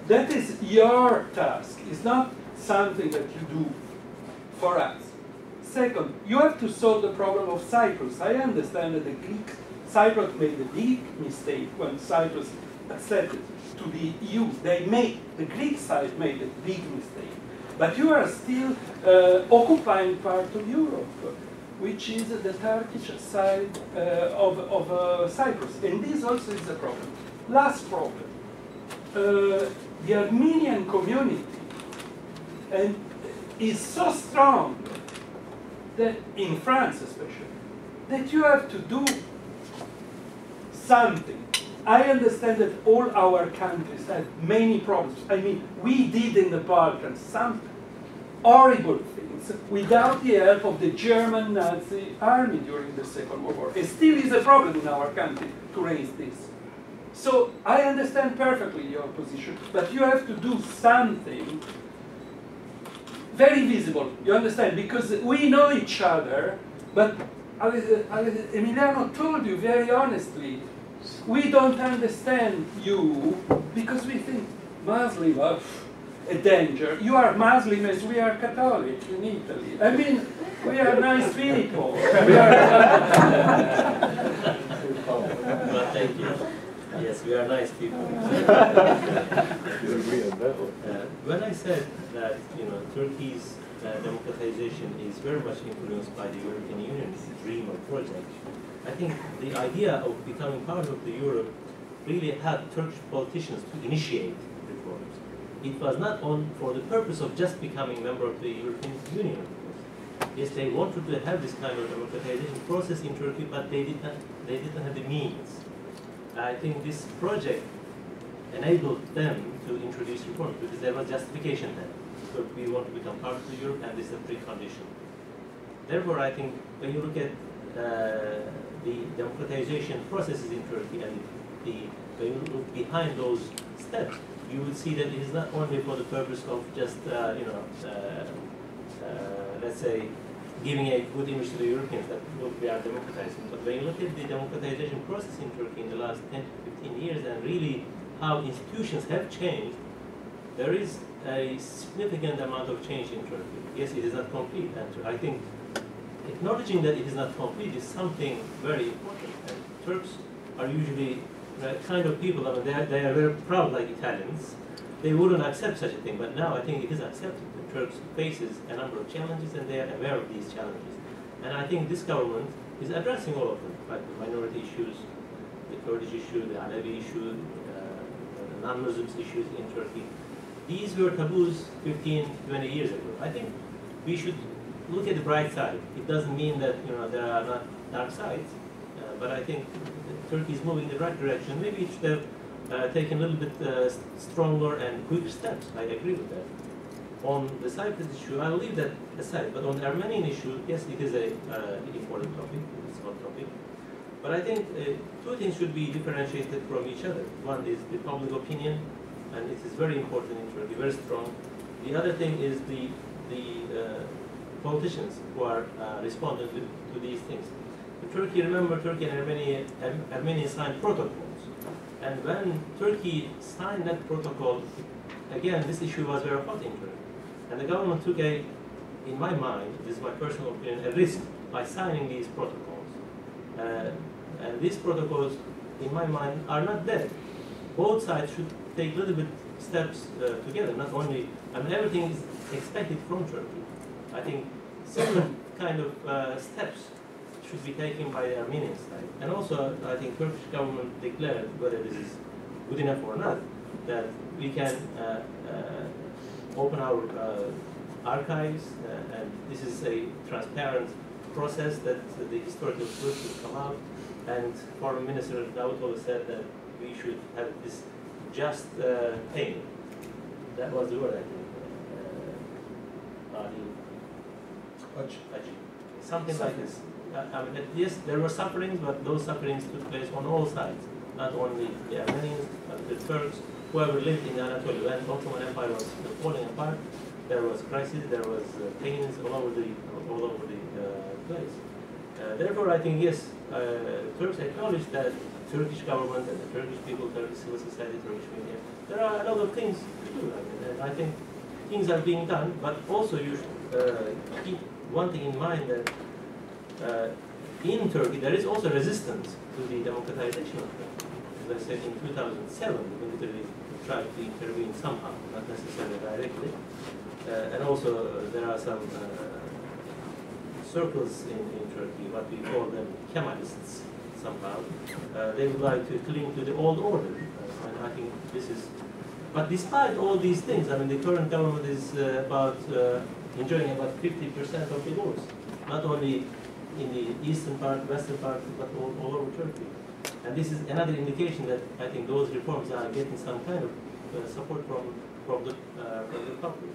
That is your task. It's not something that you do for us. Second, you have to solve the problem of Cyprus. I understand that the Greek Cyprus made a big mistake when Cyprus accepted to the EU. The Greek side made a big mistake. But you are still occupying part of Europe, which is the Turkish side of Cyprus. And this also is a problem. Last problem. The Armenian community is so strong that, in France especially, that you have to do something. I understand that all our countries have many problems. I mean, we did in the Balkans some horrible things without the help of the German Nazi army during the Second World War. It still is a problem in our country to raise this. So I understand perfectly your position, but you have to do something very visible, you understand? Because we know each other, but Emiliano told you very honestly, we don't understand you because we think Muslim are a danger. You are Muslim as we are Catholic in Italy. I mean, we are nice people. Well, thank you. Yes, we are nice people. When I said that, Turkey's democratization is very much influenced by the European Union's dream or project, I think the idea of becoming part of the Europe really helped Turkish politicians to initiate reforms. It was not for the purpose of just becoming a member of the European Union. Yes, they wanted to have this kind of democratization process in Turkey, but they didn't have the means. I think this project enabled them to introduce reforms because there was justification then. So we want to become part of the Europe, and this is a precondition. Therefore, I think when you look at the democratization processes in Turkey and when you look behind those steps, you will see that it is not only for the purpose of just, let's say, giving a good image to the Europeans that look, we are democratizing. But when you look at the democratization process in Turkey in the last 10 to 15 years and really how institutions have changed, there is a significant amount of change in Turkey. Yes, it is not complete, and I think acknowledging that it is not complete is something very important. And Turks are usually the kind of people, I mean, they are very proud like Italians. They wouldn't accept such a thing, but now I think it is accepted. The Turks faces a number of challenges and they are aware of these challenges. And I think this government is addressing all of them, like the minority issues, the Kurdish issue, the Alevi issue, the non-Muslims issues in Turkey. These were taboos 15, 20 years ago. I think we should look at the bright side. It doesn't mean that there are not dark sides, but I think Turkey is moving in the right direction. Maybe it should have taken a little bit stronger and quicker steps. I agree with that. On the Cyprus issue, I'll leave that aside. But on the Armenian issue, yes, it is an important topic. It's a hot topic. But I think two things should be differentiated from each other. One is the public opinion, and it is very important in Turkey, very strong. The other thing is the politicians who are responding to these things. In Turkey, remember, Turkey and Armenia signed protocols. And when Turkey signed that protocol, again, this issue was very hot in Turkey. And the government took in my mind, this is my personal opinion, a risk by signing these protocols. And these protocols, in my mind, are not dead. Both sides should take a little bit steps together, not only, I mean, everything is expected from Turkey. I think similar kind of steps should be taken by the Armenian side. And also, I think Turkish government declared, whether this is good enough or not, that we can open our archives, and this is a transparent process that the historical truth should come out. And Foreign Minister Davutoglu said that we should have this just payment. That was the word, I think. Something like this. I mean, yes, there were sufferings, but those sufferings took place on all sides. Not only the Armenians, but the Turks, whoever lived in Anatolia. When the Ottoman Empire was falling apart, there was crisis, there was pains all over the place. Therefore, I think yes, Turks acknowledge that Turkish government and the Turkish people, Turkish civil society, Turkish media, there are a lot of things too. I mean, and I think things are being done, but also you should keep one thing in mind that in Turkey there is also resistance to the democratization of Turkey. As I said, in 2007, the military tried to intervene somehow, not necessarily directly. And also there are some circles in Turkey, what we call them Kemalists somehow. They would like to cling to the old order. And I think this is, but despite all these things, I mean, the current government is enjoying about 50% of the votes, not only in the eastern part, western part, but all over Turkey. And this is another indication that I think those reforms are getting some kind of support from the public.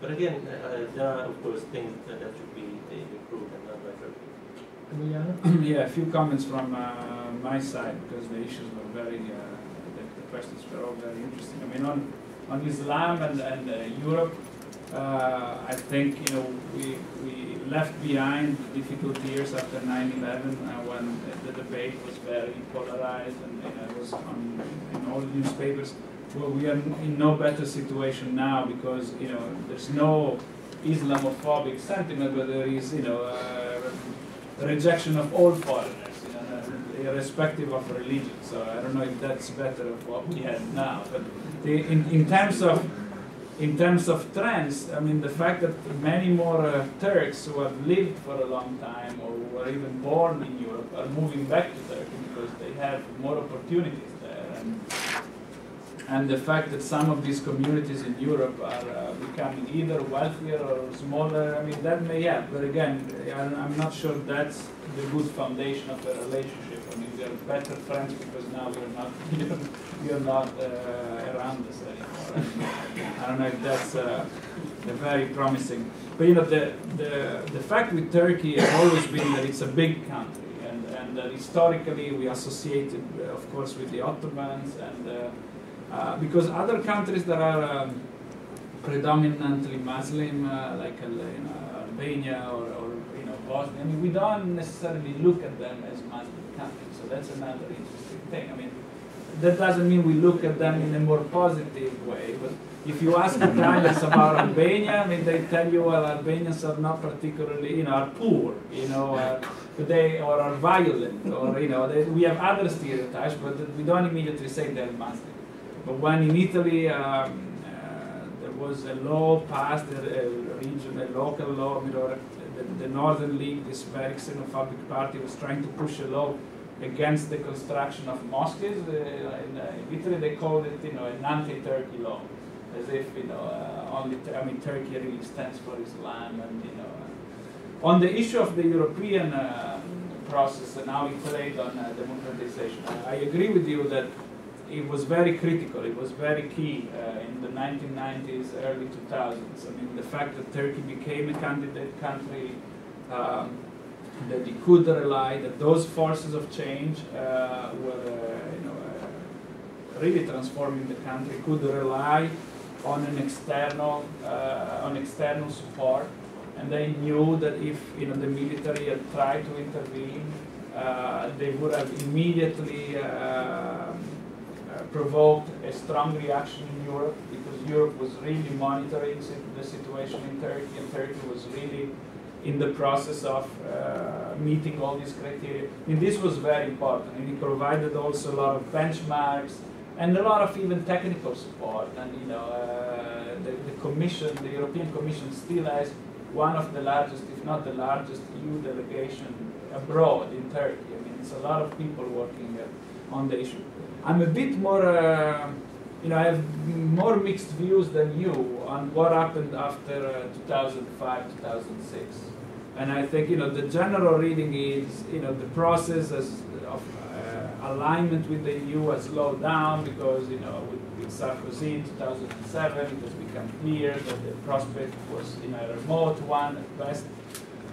But again, there are of course things that should be improved and done by Turkey. Emiliano? Yeah, a few comments from my side, because the issues were very, the questions were all very interesting. I mean, on Islam and Europe, I think, you know, we left behind difficult years after 9/11 when the debate was very polarized and it was in all newspapers. Well, we are in no better situation now because, you know, there's no Islamophobic sentiment, but there is, you know, a rejection of all foreigners, you know, irrespective of religion. So I don't know if that's better of what we have now. But in terms of trends, I mean, the fact that many more Turks who have lived for a long time or who were even born in Europe are moving back to Turkey because they have more opportunities there. And the fact that some of these communities in Europe are becoming either wealthier or smaller, I mean, that may help. But again, I'm not sure that's the good foundation of the relationship. I mean, we are better friends because now you're not around us anymore. And I don't know if that's very promising. But you know, the fact with Turkey has always been that it's a big country, and that historically we associated, of course, with the Ottomans and. Because other countries that are predominantly Muslim, like Albania or Bosnia, I mean, we don't necessarily look at them as Muslim countries. So that's another interesting thing. I mean, that doesn't mean we look at them in a more positive way. But if you ask Italians about Albania, I mean, they tell you, well, Albanians are not particularly, are poor, but they or are violent, or we have other stereotypes, but we don't immediately say they're Muslim. But when in Italy there was a law passed, a local law, the Northern League, this very xenophobic party, was trying to push a law against the construction of mosques. In Italy they called it, an anti-Turkey law, as if Turkey really stands for Islam, and on the issue of the European process and how it played on democratization, I agree with you that it was very critical, it was very key in the 1990s, early 2000s. I mean, the fact that Turkey became a candidate country, that it could rely, that those forces of change were really transforming the country, could rely on an external support, and they knew that if the military had tried to intervene, they would have immediately provoked a strong reaction in Europe, because Europe was really monitoring the situation in Turkey, and Turkey was really in the process of meeting all these criteria. And this was very important, and it provided also a lot of benchmarks and a lot of even technical support. And the Commission, the European Commission, still has one of the largest, if not the largest, EU delegation abroad in Turkey. I mean, it's a lot of people working on the issue. I'm a bit more, I have more mixed views than you on what happened after 2005, 2006. And I think, the general reading is, the process of alignment with the EU has slowed down because, with Sarkozy in 2007, it has become clear that the prospect was, a remote one at best.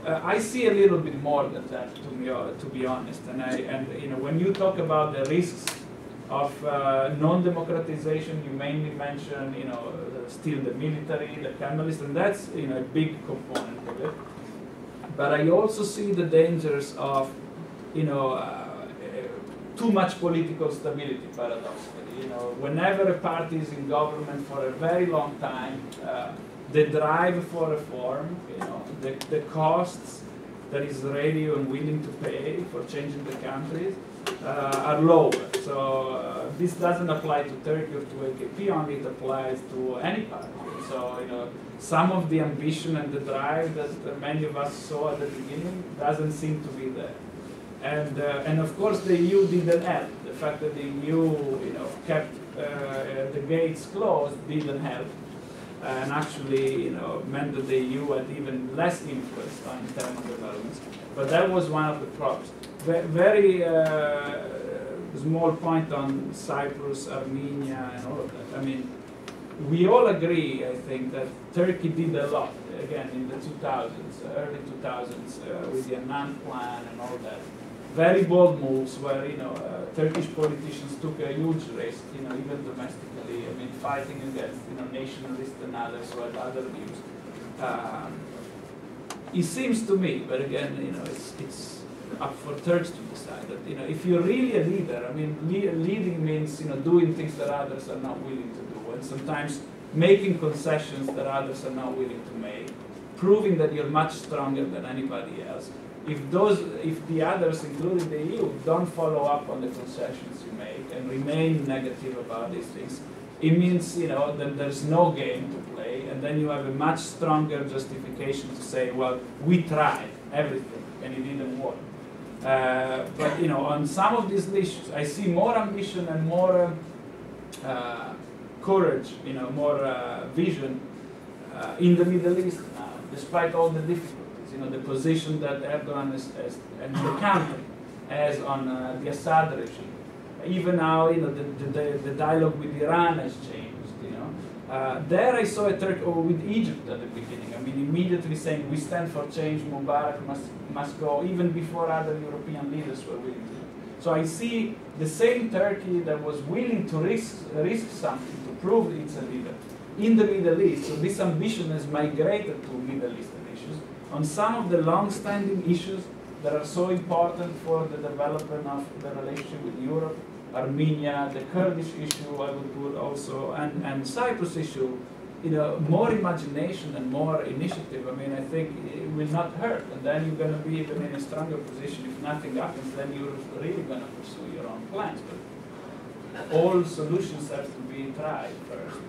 I see a little bit more than that, to be honest. And when you talk about the risks of non-democratization, you mainly mention, still the military, the Panelists, and that's, a big component of it. But I also see the dangers of, too much political stability, paradoxically. You know, whenever a party is in government for a very long time, the drive for reform, you know, the costs that Israeli and willing to pay for changing the countries are lower. So this doesn't apply to Turkey or to AKP only, it applies to any party. So, you know, some of the ambition and the drive that many of us saw at the beginning doesn't seem to be there. And of course the EU didn't help. The fact that the EU, you know, kept the gates closed didn't help. And actually, you know, meant that the EU had even less influence on internal developments. But that was one of the problems. Very small point on Cyprus, Armenia, and all of that. I mean, we all agree, I think, that Turkey did a lot, again, in the 2000s, early 2000s, with the Annan plan and all that. Very bold moves where, you know, Turkish politicians took a huge risk, you know, even domestically. I mean, fighting against, you know, nationalists and others who had other views. It seems to me, but again, you know, it's up for Turks to decide that, you know, if you're really a leader, I mean, leading means, you know, doing things that others are not willing to do, and sometimes making concessions that others are not willing to make, proving that you're much stronger than anybody else. If the others, including the EU, don't follow up on the concessions you make and remain negative about these things, it means, you know, that there's no game to play, and then you have a much stronger justification to say, well, we tried everything and it didn't work. But, you know, on some of these issues, I see more ambition and more courage, you know, more vision in the Middle East now, despite all the difficulties. You know, the position that Erdogan and the country has on the Assad regime. Even now, you know, the dialogue with Iran has changed. You know, there I saw a Turkey, or with Egypt at the beginning. I mean, immediately saying we stand for change. Mubarak must go, even before other European leaders were willing to. So I see the same Turkey that was willing to risk something to prove it's a leader in the Middle East. So this ambition has migrated to Middle Eastern issues on some of the long-standing issues that are so important for the development of the relationship with Europe, Armenia, the Kurdish issue, I would put also, and Cyprus issue. You know, more imagination and more initiative. I mean, I think it will not hurt, and then you're going to be even in a stronger position. If nothing happens, then you're really going to pursue your own plans. But all solutions have to be tried first.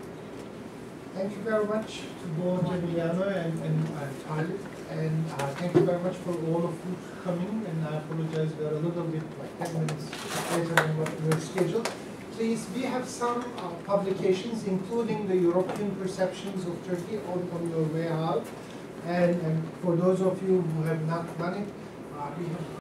Thank you very much to both Emiliano and Talip, and thank you very much for all of you coming, and I apologize we are a little bit like 10 minutes later than what we were scheduled. Please, we have some publications, including the European perceptions of Turkey, on your way out, and for those of you who have not done it, we have